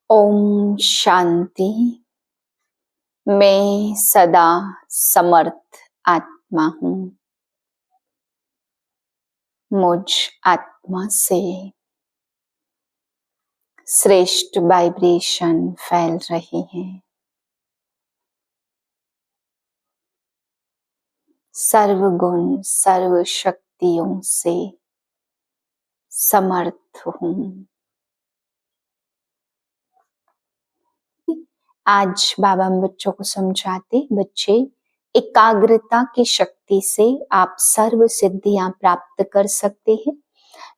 ओम शांति। मैं सदा समर्थ आत्मा हूँ। मुझ आत्मा से श्रेष्ठ वाइब्रेशन फैल रही है। सर्वगुण सर्व शक्तियों से समर्थ हूँ। आज बाबा हम बच्चों को समझाते, बच्चे एकाग्रता की शक्ति से आप सर्व सिद्धियां प्राप्त कर सकते हैं।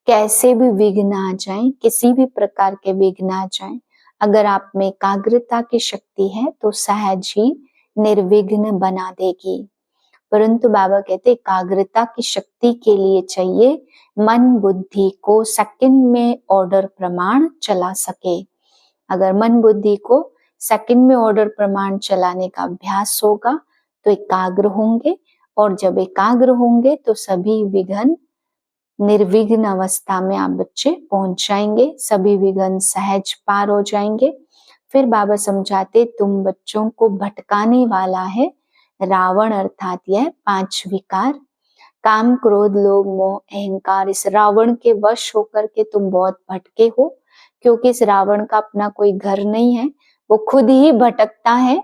कैसे भी विघ्न आ जाएं, किसी भी प्रकार के विघ्न आ जाएं, अगर आप में एकाग्रता की शक्ति है तो सहज ही निर्विघ्न बना देगी। परंतु बाबा कहते एकाग्रता की शक्ति के लिए चाहिए मन बुद्धि को सेकंड में ऑर्डर प्रमाण चला सके। अगर मन बुद्धि को सेकंड में ऑर्डर प्रमाण चलाने का अभ्यास होगा तो एकाग्र होंगे, और जब एकाग्र होंगे तो सभी विघ्न निर्विघ्न अवस्था में आप बच्चे पहुंच जाएंगे, सभी विघ्न सहज पार हो जाएंगे। फिर बाबा समझाते तुम बच्चों को भटकाने वाला है रावण, अर्थात यह 5 विकार काम क्रोध लोभ मोह अहंकार, इस रावण के वश होकर के तुम बहुत भटके हो। क्योंकि इस रावण का अपना कोई घर नहीं है, वो खुद ही भटकता है,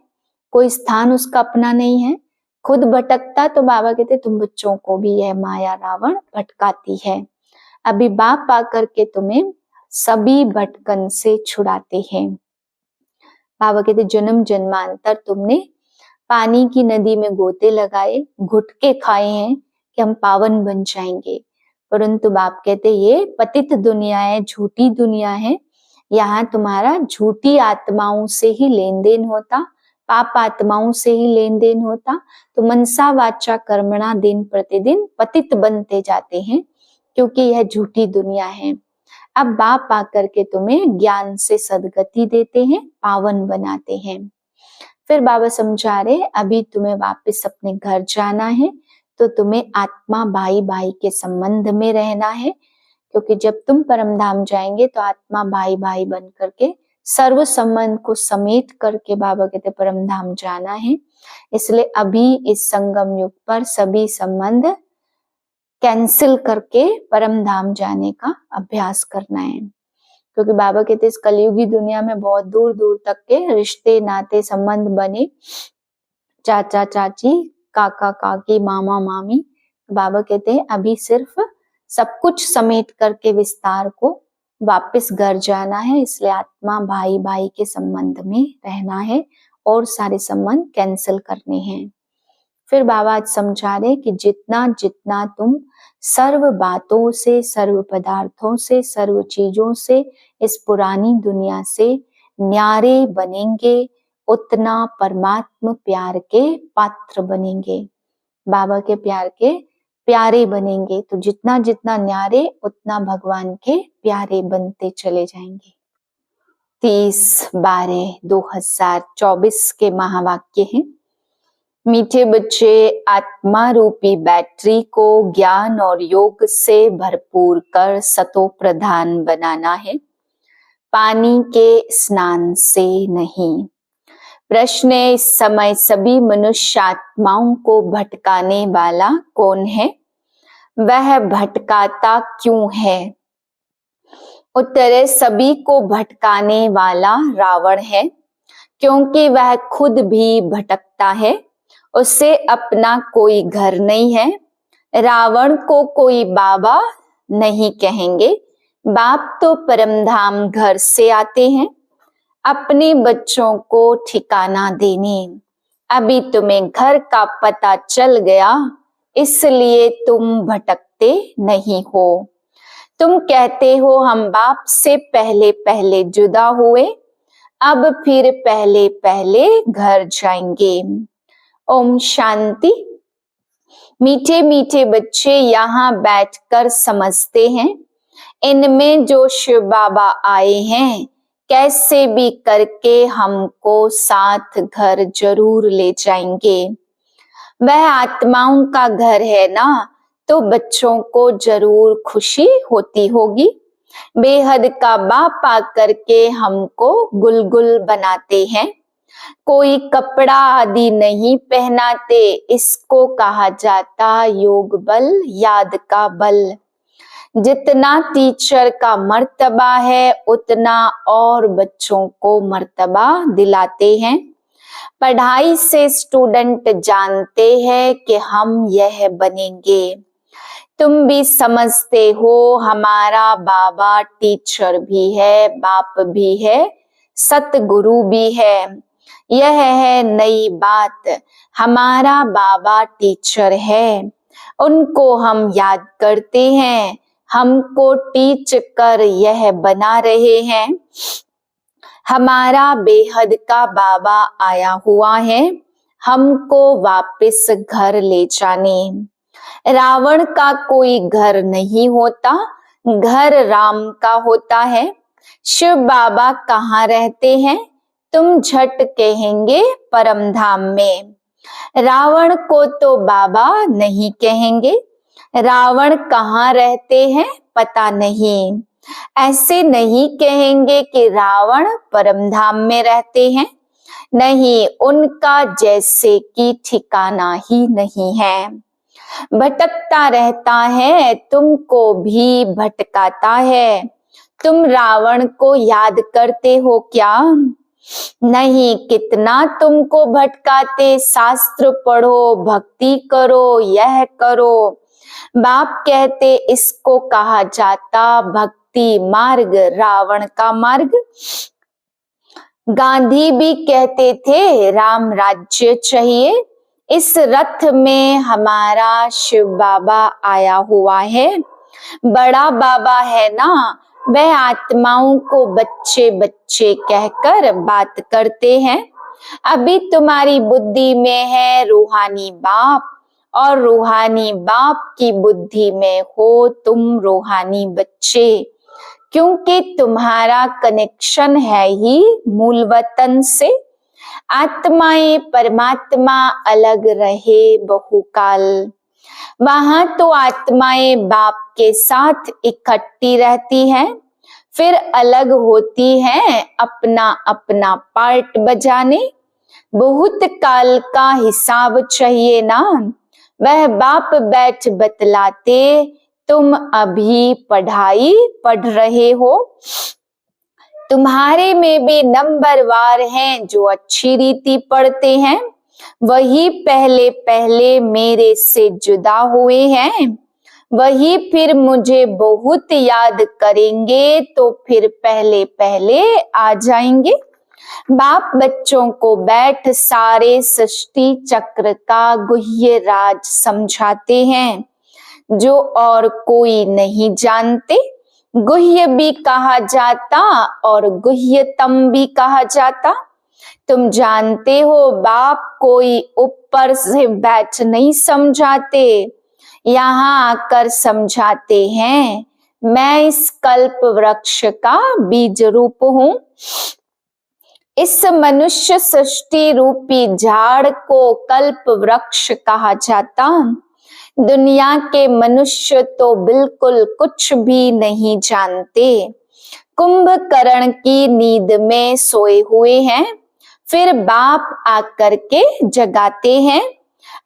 कोई स्थान उसका अपना नहीं है, खुद भटकता। तो बाबा कहते तुम बच्चों को भी यह माया रावण भटकाती है। अभी बाप आकर के तुम्हें सभी भटकन से छुड़ाते हैं। बाबा कहते जन्म जन्मांतर तुमने पानी की नदी में गोते लगाए, घुटके खाए हैं कि हम पावन बन जाएंगे। परंतु बाप कहते ये पतित दुनिया है, झूठी दुनिया है, यहाँ तुम्हारा झूठी आत्माओं से ही लेन देन होता, पाप आत्माओं से ही लेन देन होता। तो मनसा वाचा कर्मणा दिन प्रतिदिन पतित बनते जाते हैं, क्योंकि यह झूठी दुनिया है। अब बाप आकर के तुम्हें ज्ञान से सदगति देते हैं, पावन बनाते हैं। फिर बाबा समझा रहे अभी तुम्हें वापस अपने घर जाना है, तो तुम्हें आत्मा भाई भाई के संबंध में रहना है। क्योंकि जब तुम परम धाम जाएंगे तो आत्मा भाई भाई बन करके सर्व संबंध को समेट करके बाबा कहते परम धाम जाना है। इसलिए अभी इस संगम युग पर सभी संबंध कैंसिल करके परम धाम जाने का अभ्यास करना है। क्योंकि बाबा कहते इस कलयुगी दुनिया में बहुत दूर दूर तक के रिश्ते नाते संबंध बने, चाचा चाची काका काकी मामा मामी। बाबा कहते हैं अभी सिर्फ सब कुछ समेट करके विस्तार को वापस घर जाना है। इसलिए आत्मा भाई भाई के संबंध में रहना है और सारे संबंध कैंसिल करने हैं। फिर बाबा आज समझा रहे कि जितना जितना तुम सर्व बातों से, सर्व पदार्थों से, सर्व चीजों से, इस पुरानी दुनिया से न्यारे बनेंगे, उतना परमात्मा प्यार के पात्र बनेंगे, बाबा के प्यार के प्यारे बनेंगे। तो जितना जितना न्यारे उतना भगवान के प्यारे बनते चले जाएंगे। 30/12/2024 के महावाक्य हैं। मीठे बच्चे, आत्मा रूपी बैटरी को ज्ञान और योग से भरपूर कर सतो प्रधान बनाना है, पानी के स्नान से नहीं। प्रश्न है इस समय सभी मनुष्य आत्माओं को भटकाने वाला कौन है? वह भटकाता क्यों है? उत्तर है सभी को भटकाने वाला रावण है, क्योंकि वह खुद भी भटकता है, उसे अपना कोई घर नहीं है। रावण को कोई बाबा नहीं कहेंगे, बाप तो परमधाम घर से आते हैं अपने बच्चों को ठिकाना देने। अभी तुम्हें घर का पता चल गया, इसलिए तुम भटकते नहीं हो। तुम कहते हो हम बाप से पहले पहले जुदा हुए, अब फिर पहले पहले घर जाएंगे। ओम शांति। मीठे मीठे बच्चे यहाँ बैठकर समझते हैं इनमें जो शिव बाबा आए हैं कैसे भी करके हमको साथ घर जरूर ले जाएंगे। वह आत्माओं का घर है ना, तो बच्चों को जरूर खुशी होती होगी। बेहद का बाप आकर के हमको गुलगुल बनाते हैं। कोई कपड़ा आदि नहीं पहनाते, इसको कहा जाता योग बल, याद का बल। जितना टीचर का मर्तबा है उतना और बच्चों को मर्तबा दिलाते हैं। पढ़ाई से स्टूडेंट जानते हैं कि हम यह बनेंगे। तुम भी समझते हो हमारा बाबा टीचर भी है, बाप भी है, सतगुरु भी है। यह है नई बात, हमारा बाबा टीचर है, उनको हम याद करते हैं, हमको टीच कर यह बना रहे हैं। हमारा बेहद का बाबा आया हुआ है, हमको वापस घर ले जाने। रावण का कोई घर नहीं होता, घर राम का होता है। शिव बाबा कहाँ रहते हैं? तुम झट कहेंगे परम धाम में। रावण को तो बाबा नहीं कहेंगे। रावण कहाँ रहते हैं पता नहीं। ऐसे नहीं कहेंगे कि रावण परम धाम में रहते हैं। नहीं, उनका जैसे कि ठिकाना ही नहीं है। भटकता रहता है, तुमको भी भटकाता है। तुम रावण को याद करते हो क्या? नहीं, कितना तुमको भटकाते। शास्त्र पढ़ो, भक्ति करो, यह करो। बाप कहते इसको कहा जाता भक्ति मार्ग, रावण का मार्ग। गांधी भी कहते थे राम राज्य चाहिए। इस रथ में हमारा शिव बाबा आया हुआ है। बड़ा बाबा है ना, वह आत्माओं को बच्चे बच्चे कहकर बात करते हैं। अभी तुम्हारी बुद्धि में है रूहानी बाप, और रूहानी बाप की बुद्धि में हो तुम रूहानी बच्चे, क्योंकि तुम्हारा कनेक्शन है ही मूल वतन से। आत्माएं परमात्मा अलग रहे बहुकाल। वहां तो आत्माएं बाप के साथ इकट्ठी रहती हैं, फिर अलग होती हैं अपना अपना पार्ट बजाने। बहुत काल का हिसाब चाहिए ना, वह बाप बैठ बतलाते, तुम अभी पढ़ाई पढ़ रहे हो। तुम्हारे में भी नंबरवार हैं जो अच्छी रीति पढ़ते हैं, वही पहले पहले मेरे से जुदा हुए हैं। वही फिर मुझे बहुत याद करेंगे तो फिर पहले पहले आ जाएंगे। बाप बच्चों को बैठ सारे सृष्टि चक्र का गुह्य राज समझाते हैं, जो और कोई नहीं जानते। गुह्य भी कहा जाता और गुह्यतम भी कहा जाता। तुम जानते हो बाप कोई ऊपर से बैठ नहीं समझाते, यहाँ आकर समझाते हैं। मैं इस कल्प वृक्ष का बीज रूप हूँ। इस मनुष्य सृष्टि रूपी झाड़ को कल्प वृक्ष कहा जाता। दुनिया के मनुष्य तो बिल्कुल कुछ भी नहीं जानते, कुंभकर्ण की नींद में सोए हुए हैं, फिर बाप आकर के जगाते हैं।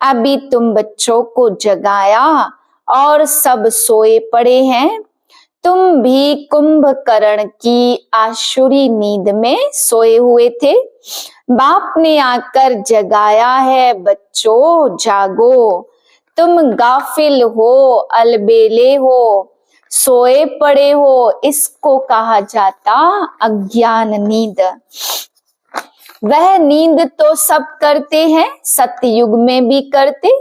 अभी तुम बच्चों को जगाया और सब सोए पड़े हैं। तुम भी कुंभकर्ण की आसुरी नींद में सोए हुए थे, बाप ने आकर जगाया है, बच्चों जागो। तुम गाफिल हो, अलबेले हो, सोए पड़े हो, इसको कहा जाता अज्ञान नींद। वह नींद तो सब करते हैं, सतयुग में भी करते,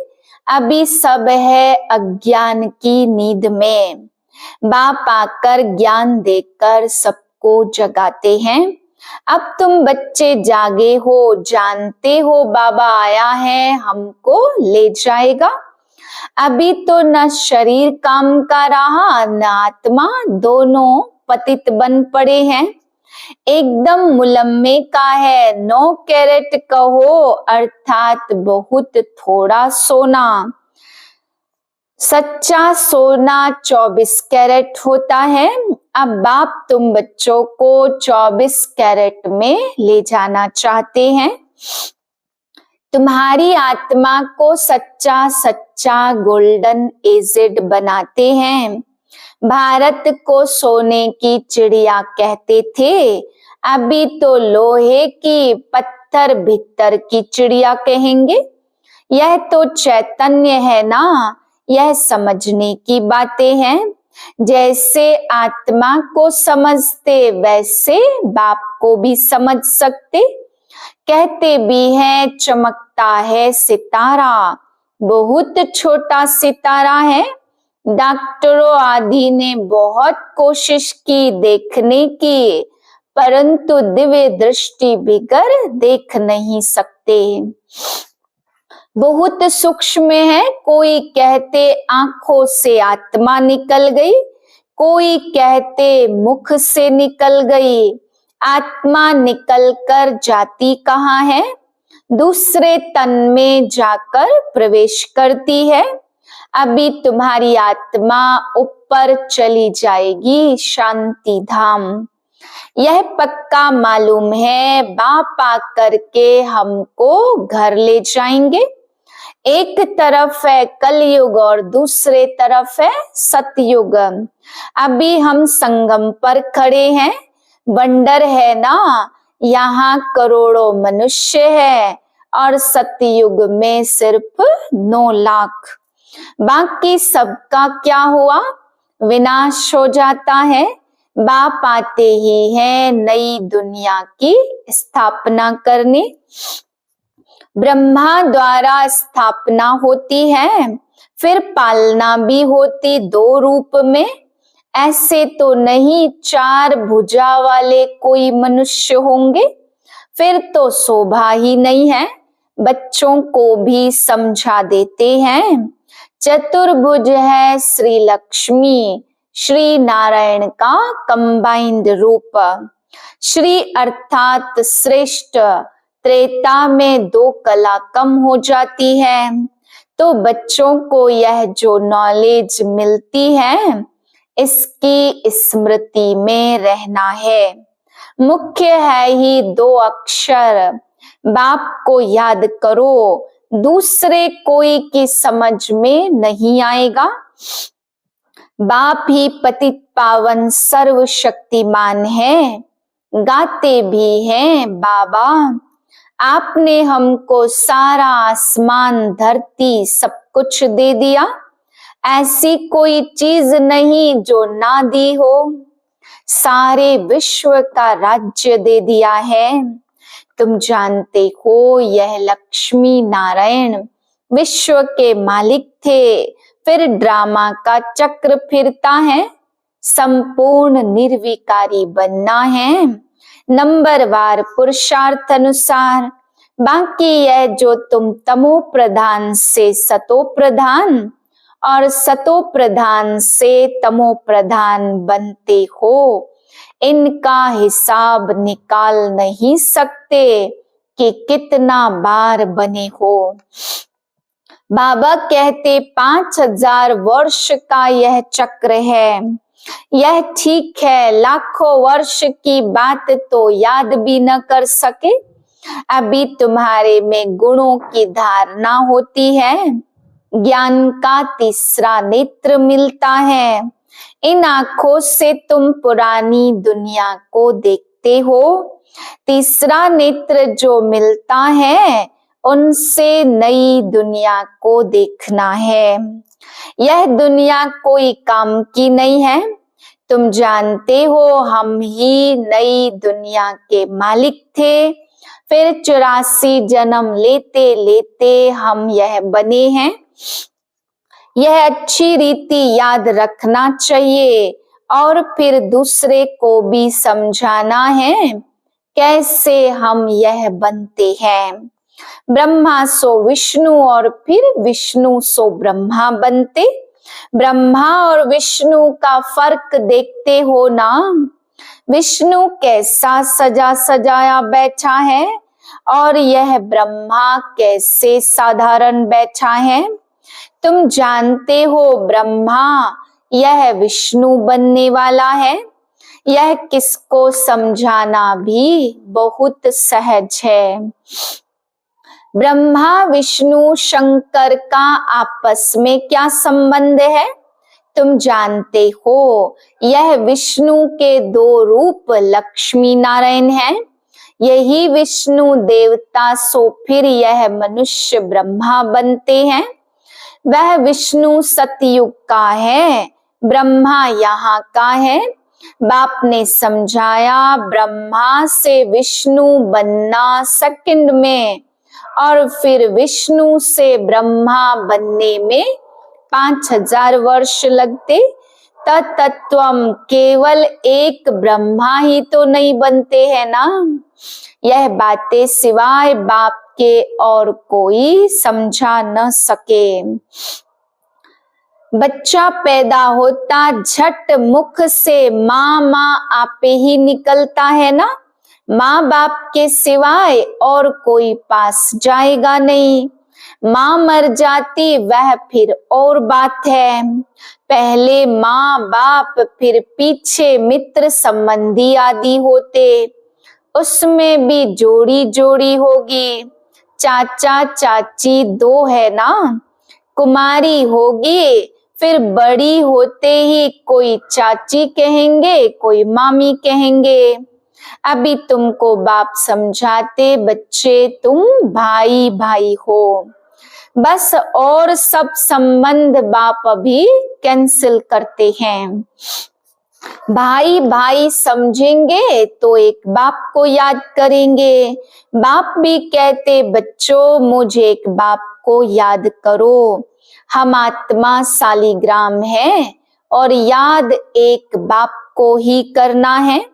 अभी सब है अज्ञान की नींद में। बाप आकर ज्ञान देकर सबको जगाते हैं। अब तुम बच्चे जागे हो, जानते हो बाबा आया है, हमको ले जाएगा। अभी तो न शरीर काम का रहा न आत्मा, दोनों पतित बन पड़े हैं। एकदम मुलम्मे का है, 9 कैरेट कहो, अर्थात बहुत थोड़ा सोना। सच्चा सोना 24 कैरेट होता है। अब बाप तुम बच्चों को 24 कैरेट में ले जाना चाहते हैं। तुम्हारी आत्मा को सच्चा सच्चा गोल्डन एजेड बनाते हैं। भारत को सोने की चिड़िया कहते थे, अभी तो लोहे की पत्थर भीतर की चिड़िया कहेंगे। यह तो चैतन्य है ना, यह समझने की बातें हैं। जैसे आत्मा को समझते वैसे बाप को भी समझ सकते। कहते भी हैं चमकता है सितारा, बहुत छोटा सितारा है। डॉक्टरों आदि ने बहुत कोशिश की देखने की, परंतु दिव्य दृष्टि बिगर देख नहीं सकते। बहुत सूक्ष्म है। कोई कहते आंखों से आत्मा निकल गई, कोई कहते मुख से निकल गई। आत्मा निकल कर जाती कहाँ है? दूसरे तन में जाकर प्रवेश करती है। अभी तुम्हारी आत्मा ऊपर चली जाएगी शांति धाम। यह पक्का मालूम है, बाप आकर के हमको घर ले जाएंगे। एक तरफ है कलयुग और दूसरे तरफ है सतयुग। अभी हम संगम पर खड़े हैं। वंडर है ना, यहाँ करोड़ों मनुष्य है और सतयुग में सिर्फ 9 लाख। बाकी सबका क्या हुआ? विनाश हो जाता है। बाप आते ही है नई दुनिया की स्थापना करने। ब्रह्मा द्वारा स्थापना होती है, फिर पालना भी होती 2 रूप में। ऐसे तो नहीं 4 भुजा वाले कोई मनुष्य होंगे, फिर तो शोभा ही नहीं है। बच्चों को भी समझा देते हैं। चतुर्भुज है श्री लक्ष्मी, श्री नारायण का कंबाइंड रूप। श्री अर्थात श्रेष्ठ। त्रेता में 2 कला कम हो जाती है, तो बच्चों को यह जो नॉलेज मिलती है, इसकी स्मृति में रहना है। मुख्य है ही 2 अक्षर। बाप को याद करो, दूसरे कोई की समझ में नहीं आएगा। बाप ही पतित पावन सर्वशक्तिमान है। गाते भी हैं बाबा, आपने हमको सारा आसमान धरती सब कुछ दे दिया, ऐसी कोई चीज नहीं जो ना दी हो। सारे विश्व का राज्य दे दिया है। तुम जानते हो यह लक्ष्मी नारायण विश्व के मालिक थे। फिर ड्रामा का चक्र फिरता है। संपूर्ण निर्विकारी बनना है, नंबरवार पुरुषार्थ अनुसार। बाकी यह जो तुम तमो प्रधान से सतो प्रधान और सतो प्रधान से तमो प्रधान बनते हो, इनका हिसाब निकाल नहीं सकते कि कितना बार बने हो। बाबा कहते 5000 वर्ष का यह चक्र है। यह ठीक है, लाखों वर्ष की बात तो याद भी न कर सके। अभी तुम्हारे में गुणों की धारणा होती है। ज्ञान का तीसरा नेत्र मिलता है। इन आंखों से तुम पुरानी दुनिया को देखते हो। तीसरा नेत्र जो मिलता है, उनसे नई दुनिया को देखना है। यह दुनिया कोई काम की नहीं है। तुम जानते हो हम ही नई दुनिया के मालिक थे। फिर 84 जन्म लेते लेते हम यह बने हैं। यह अच्छी रीति याद रखना चाहिए और फिर दूसरे को भी समझाना है कैसे हम यह बनते हैं। ब्रह्मा सो विष्णु और फिर विष्णु सो ब्रह्मा बनते। ब्रह्मा और विष्णु का फर्क देखते हो ना। विष्णु कैसा सजा सजाया बैठा है और यह ब्रह्मा कैसे साधारण बैठा है। तुम जानते हो ब्रह्मा यह विष्णु बनने वाला है। यह किसको समझाना भी बहुत सहज है। ब्रह्मा विष्णु शंकर का आपस में क्या संबंध है? तुम जानते हो यह विष्णु के दो रूप लक्ष्मी नारायण हैं। यही विष्णु देवता सो फिर यह मनुष्य ब्रह्मा बनते हैं। वह विष्णु सतयुग का है, ब्रह्मा यहाँ का है। बाप ने समझाया ब्रह्मा से विष्णु बनना सेकंड में और फिर विष्णु से ब्रह्मा बनने में 5000 वर्ष लगते। तत्त्वम केवल एक ब्रह्मा ही तो नहीं बनते हैं ना। यह बातें सिवाय बाप के और कोई समझा न सके। बच्चा पैदा होता झट मुख से माँ माँ आपे ही निकलता है ना। माँ बाप के सिवाय और कोई पास जाएगा नहीं। माँ मर जाती वह फिर और बात है। पहले माँ बाप फिर पीछे मित्र संबंधी आदि होते। उसमें भी जोड़ी जोड़ी होगी। चाचा चाची दो है ना। कुमारी होगी फिर बड़ी होते ही कोई चाची कहेंगे कोई मामी कहेंगे। अभी तुमको बाप समझाते बच्चे तुम भाई भाई हो बस, और सब संबंध बाप अभी कैंसिल करते हैं। भाई भाई समझेंगे तो एक बाप को याद करेंगे। बाप भी कहते बच्चों मुझे एक बाप को याद करो। हम आत्मा सालिग्राम है और याद एक बाप को ही करना है।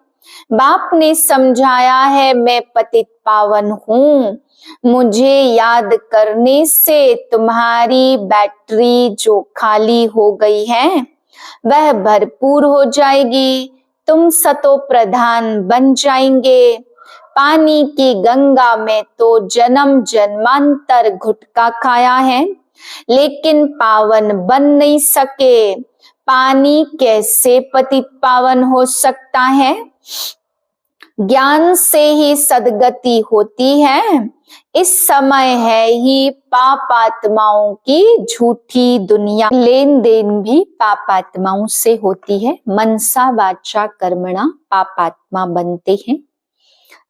बाप ने समझाया है मैं पतित पावन हूँ। मुझे याद करने से तुम्हारी बैटरी जो खाली हो गई है वह भरपूर हो जाएगी। तुम सतो प्रधान बन जाएंगे। पानी की गंगा में तो जन्म जन्मांतर घुटका खाया है लेकिन पावन बन नहीं सके। पानी कैसे पतित पावन हो सकता है? ज्ञान से ही सदगति होती है। इस समय है ही पाप आत्माओं की झूठी दुनिया। लेन देन भी पाप आत्माओं से होती है। मनसा वाचा कर्मणा पाप आत्मा बनते हैं।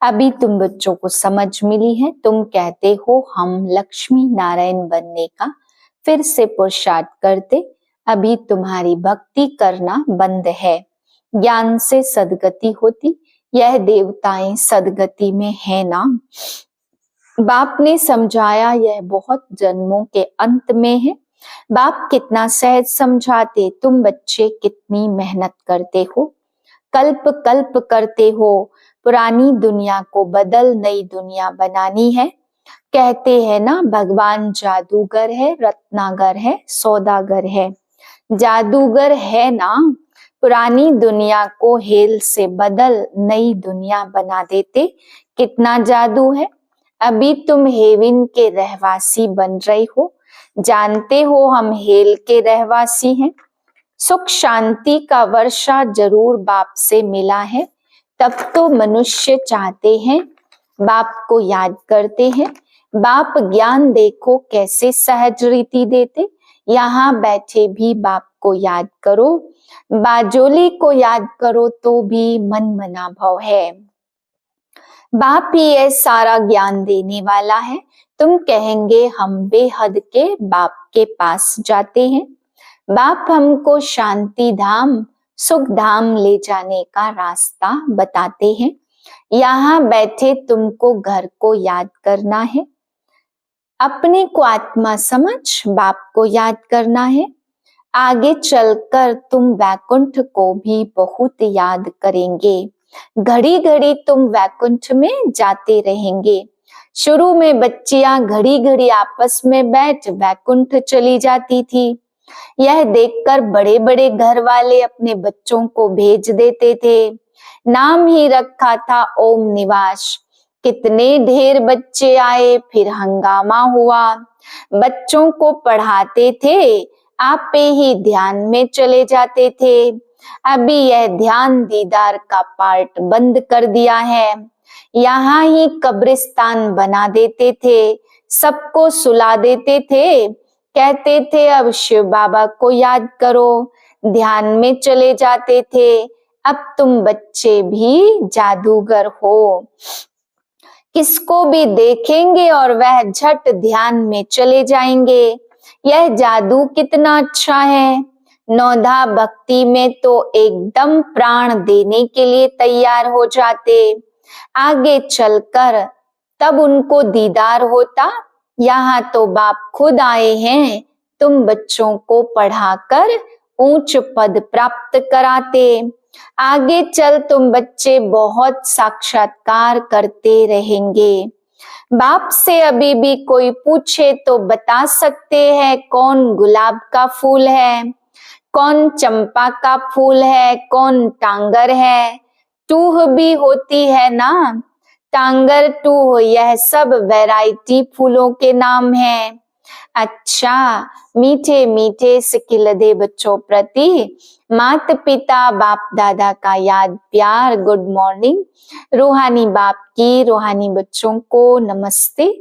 अभी तुम बच्चों को समझ मिली है। तुम कहते हो हम लक्ष्मी नारायण बनने का फिर से पुरुषार्थ करते। अभी तुम्हारी भक्ति करना बंद है। ज्ञान से सदगति होती। यह देवताएं सदगति में है ना। बाप ने समझाया यह बहुत जन्मों के अंत में है। बाप कितना सहज समझाते। तुम बच्चे कितनी मेहनत करते हो, कल्प कल्प करते हो। पुरानी दुनिया को बदल नई दुनिया बनानी है। कहते हैं ना भगवान जादूगर है, रत्नागर है, सौदागर है। जादूगर है ना। पुरानी दुनिया को हेल से बदल नई दुनिया बना देते। कितना जादू है। अभी तुम हेवन के रहवासी बन रहे हो। जानते हो हम हेल के रहवासी हैं। सुख शांति का वर्षा जरूर बाप से मिला है। तब तो मनुष्य चाहते हैं बाप को याद करते हैं। बाप ज्ञान देखो कैसे सहज रीति देते। यहाँ बैठे भी बाप को याद करो। बाजोली को याद करो तो भी मन मना भाव है। बाप ही ये सारा ज्ञान देने वाला है। तुम कहेंगे हम बेहद के बाप के पास जाते हैं। बाप हमको शांति धाम सुख धाम ले जाने का रास्ता बताते हैं। यहाँ बैठे तुमको घर को याद करना है। अपने को आत्मा समझ बाप को याद करना है। आगे चलकर तुम वैकुंठ को भी बहुत याद करेंगे। घड़ी घड़ी तुम वैकुंठ में जाते रहेंगे। शुरू में बच्चियां घड़ी घड़ी आपस में बैठ वैकुंठ चली जाती थी। यह देखकर बड़े बड़े घर वाले अपने बच्चों को भेज देते थे। नाम ही रखा था ओम निवास। कितने ढेर बच्चे आए, फिर हंगामा हुआ। बच्चों को पढ़ाते थे, आप पे ही ध्यान में चले जाते थे। अभी यह ध्यान दीदार का पार्ट बंद कर दिया है। यहाँ ही कब्रिस्तान बना देते थे, सबको सुला देते थे, कहते थे अब शिव बाबा को याद करो, ध्यान में चले जाते थे। अब तुम बच्चे भी जादूगर हो, किसको भी देखेंगे और वह झट ध्यान में चले जाएंगे। यह जादू कितना अच्छा है। नौधा भक्ति में तो एकदम प्राण देने के लिए तैयार हो जाते। आगे चलकर तब उनको दीदार होता। यहाँ तो बाप खुद आए हैं, तुम बच्चों को पढ़ाकर ऊंच पद प्राप्त कराते। आगे चल तुम बच्चे बहुत साक्षात्कार करते रहेंगे। बाप से अभी भी कोई पूछे तो बता सकते हैं कौन गुलाब का फूल है, कौन चंपा का फूल है, कौन टांगर है। टूह भी होती है ना, टांगर, टूह, यह सब वैरायटी फूलों के नाम हैं। अच्छा, मीठे मीठे सिकिलदे बच्चों प्रति माता पिता बाप दादा का याद प्यार गुड मॉर्निंग। रूहानी बाप की रूहानी बच्चों को नमस्ते।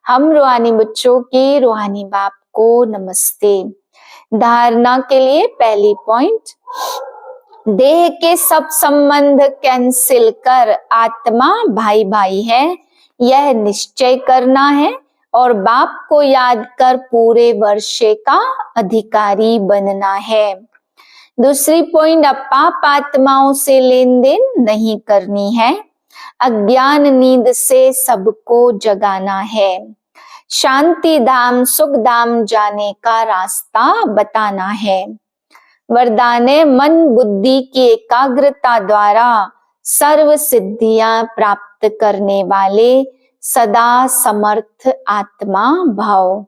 हम रूहानी बच्चों की रूहानी बाप को नमस्ते। धारणा के लिए पहली पॉइंट, देह के सब संबंध कैंसिल कर आत्मा भाई भाई है, यह निश्चय करना है और बाप को याद कर पूरे वर्षे का अधिकारी बनना है। दूसरी पॉइंट, अब पाप आत्माओं से लेन देन नहीं करनी है, अज्ञान नींद से सबको जगाना है, शांति धाम सुख धाम जाने का रास्ता बताना है। वरदान मन बुद्धि की एकाग्रता द्वारा सर्व सिद्धियां प्राप्त करने वाले सदा समर्थ आत्मा भाव।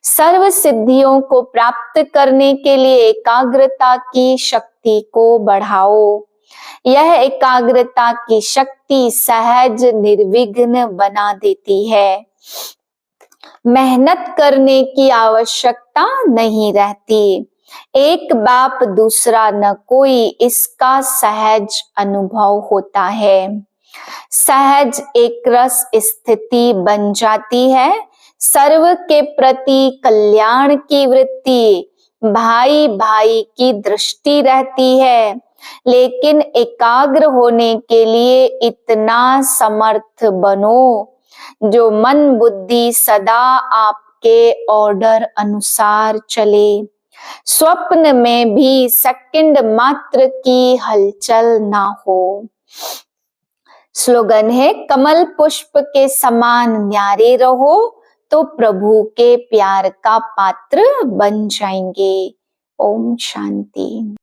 सर्व सिद्धियों को प्राप्त करने के लिए एकाग्रता की शक्ति को बढ़ाओ। यह एकाग्रता की शक्ति सहज निर्विघ्न बना देती है। मेहनत करने की आवश्यकता नहीं रहती। एक बाप दूसरा न कोई, इसका सहज अनुभव होता है। सहज एक रस स्थिति बन जाती है। सर्व के प्रति कल्याण की वृत्ति, भाई भाई की दृष्टि रहती है। लेकिन एकाग्र होने के लिए इतना समर्थ बनो जो मन बुद्धि सदा आपके ऑर्डर अनुसार चले। स्वप्न में भी सेकंड मात्र की हलचल ना हो। स्लोगन है, कमल पुष्प के समान न्यारे रहो तो प्रभु के प्यार का पात्र बन जाएंगे। ओम शांति।